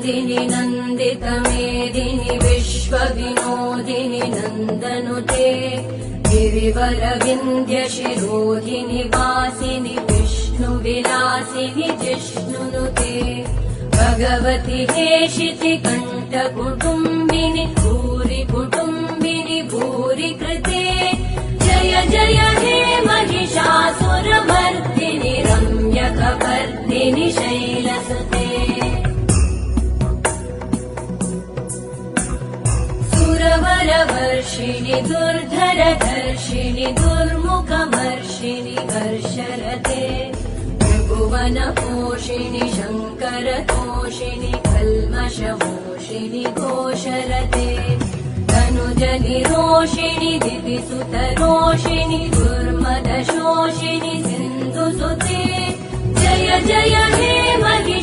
नर्दिनि नन्दितमेदिनि विश्वविनोदिनि नन्दनुते गिरिवरविन्द्यशिरोधिनि वासिनि विष्णुविलासिनि जिष्णुनुते भगवति हेशिति कण्ठकुटुम्बिनि भूरि कुटुम्बिनि भूरि कृते जय जय हे महिषासुरमर्दिनि रम्यकपर्दिनि शैलसुते सुरवरवर्षिणि दुर्धरधर्षिणि दुर्मुखमर्षिणि हर्षरते त्रिभुवनपोषिणि शङ्करतोषिणि कल्मषमोषिणि घोषरते तनुजनिरोषिणि दिविसुतरोषिणि दुर्मदशोषिणि सिन्धुसुते जय जय हे